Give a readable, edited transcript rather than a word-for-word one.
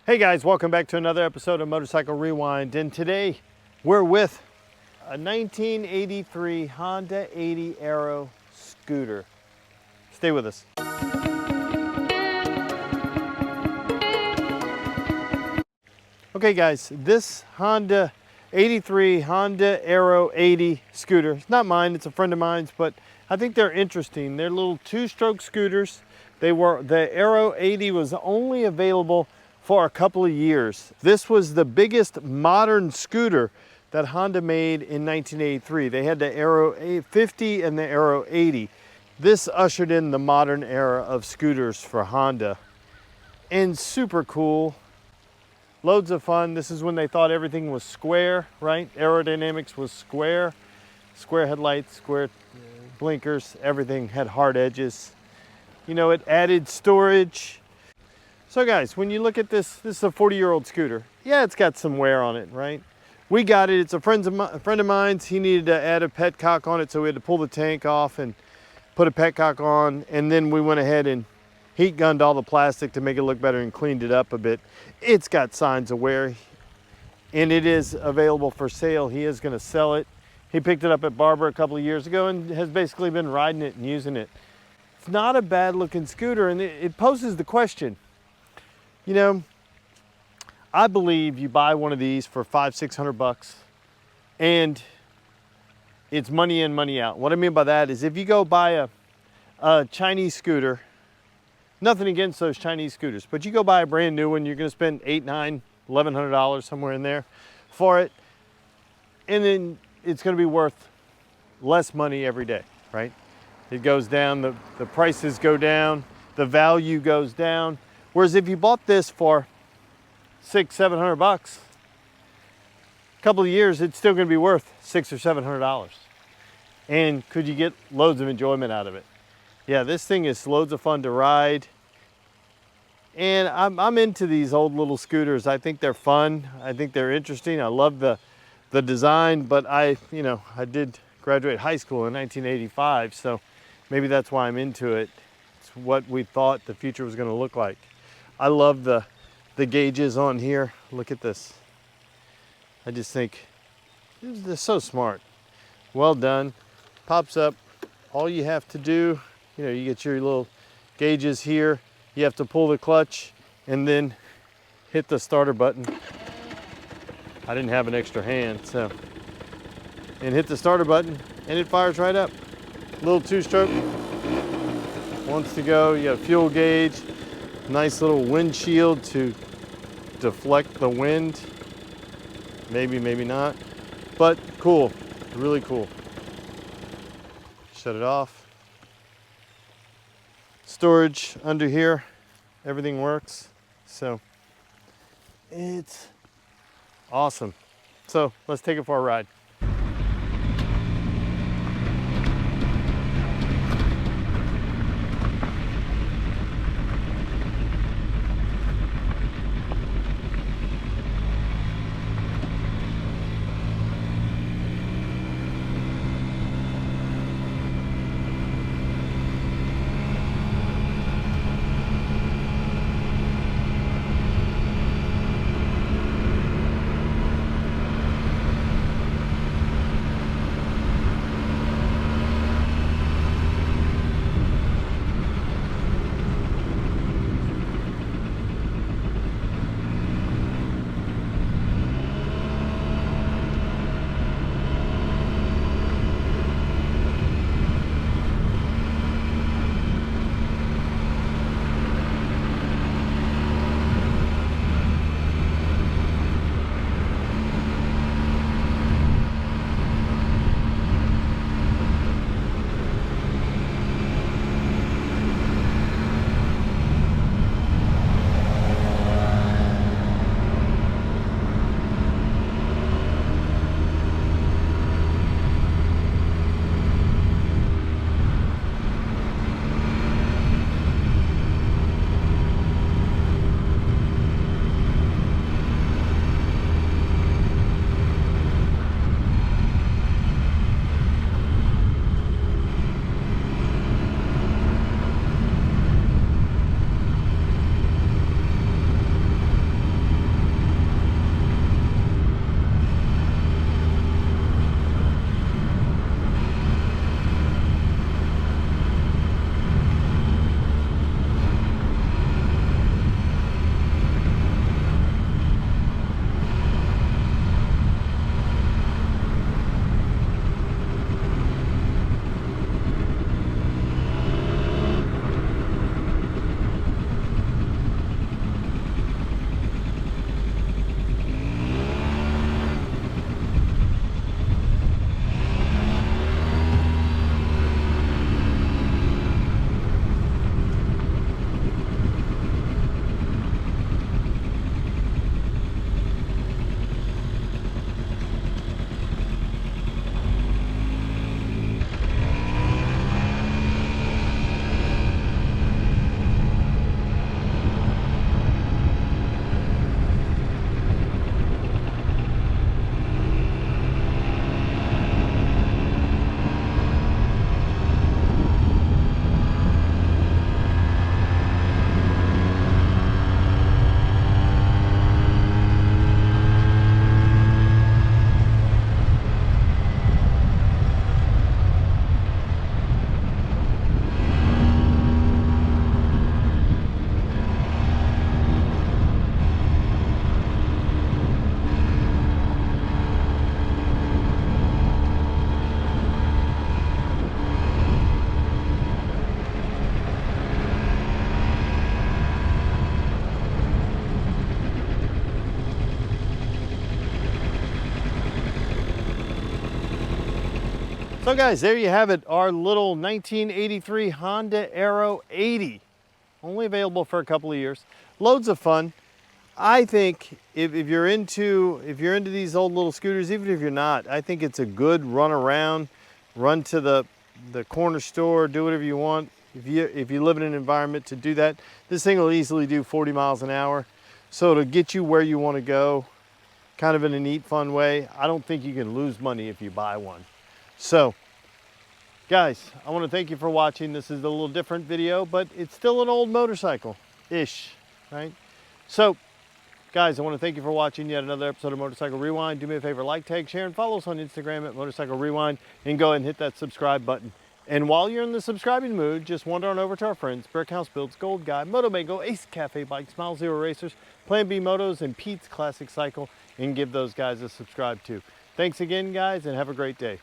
Hey guys, welcome back to another episode of Motorcycle Rewind, and today we're with a 1983 Honda Aero scooter. Stay with us. Okay guys, this Honda 83 Honda Aero 80 scooter, it's not mine, it's a friend of mine's, but I think they're interesting. They're little two-stroke scooters. The Aero 80 was only available for a couple of years. This was the biggest modern scooter that Honda made in 1983. They had the Aero 50 and the Aero 80. This ushered in the modern era of scooters for Honda. And super cool, loads of fun. This is when they thought everything was square, right? Aerodynamics was square. Square headlights, square blinkers, everything had hard edges. You know, it added storage. So guys, when you look at this is a 40-year-old scooter. Yeah, it's got some wear on it, right? We got it, it's a friend of mine's. He needed to add a petcock on it, so we had to pull the tank off and put a petcock on, and then we went ahead and heat gunned all the plastic to make it look better and cleaned it up a bit. It's got signs of wear, and it is available for sale. He is gonna sell it. He picked it up at Barber a couple of years ago and has basically been riding it and using it. It's not a bad looking scooter, and it poses the question, you know, I believe you buy one of these for $500-600 and it's money in, money out. What I mean by that is if you go buy a Chinese scooter, nothing against those Chinese scooters, but you go buy a brand new one, you're gonna spend $800, $900, $1,100 somewhere in there for it, and then it's gonna be worth less money every day, right? It goes down, the prices go down, the value goes down. Whereas if you bought this for $600-700, a couple of years, it's still gonna be worth $600 or $700. And could you get loads of enjoyment out of it? Yeah, this thing is loads of fun to ride. And I'm into these old little scooters. I think they're fun. I think they're interesting. I love the design, but I did graduate high school in 1985, so maybe that's why I'm into it. It's what we thought the future was gonna look like. I love the gauges on here. Look at this. I just think they're so smart. Well done. Pops up. All you have to do, you get your little gauges here. You have to pull the clutch and then hit the starter button. I didn't have an extra hand, so. And hit the starter button and it fires right up. Little two-stroke. Wants to go. You got a fuel gauge. Nice little windshield to deflect the wind. Maybe, maybe not. But cool, really cool. Shut it off. Storage under here, everything works. So it's awesome. So let's take it for a ride. So guys, there you have it, our little 1983 Honda Aero 80. Only available for a couple of years. Loads of fun. I think if you're into these old little scooters, even if you're not, I think it's a good run around, run to the corner store, do whatever you want. If you live in an environment to do that, this thing will easily do 40 miles an hour. So it'll get you where you want to go, kind of in a neat, fun way. I don't think you can lose money if you buy one. So, guys, I want to thank you for watching. This is a little different video, but it's still an old motorcycle-ish, right? So, guys, I want to thank you for watching yet another episode of Motorcycle Rewind. Do me a favor, like, tag, share, and follow us on Instagram at Motorcycle Rewind, and go ahead and hit that subscribe button. And while you're in the subscribing mood, just wander on over to our friends, Brickhouse Builds, Gold Guy, Moto Mango, Ace Cafe Bikes, Mile Zero Racers, Plan B Motos, and Pete's Classic Cycle, and give those guys a subscribe too. Thanks again, guys, and have a great day.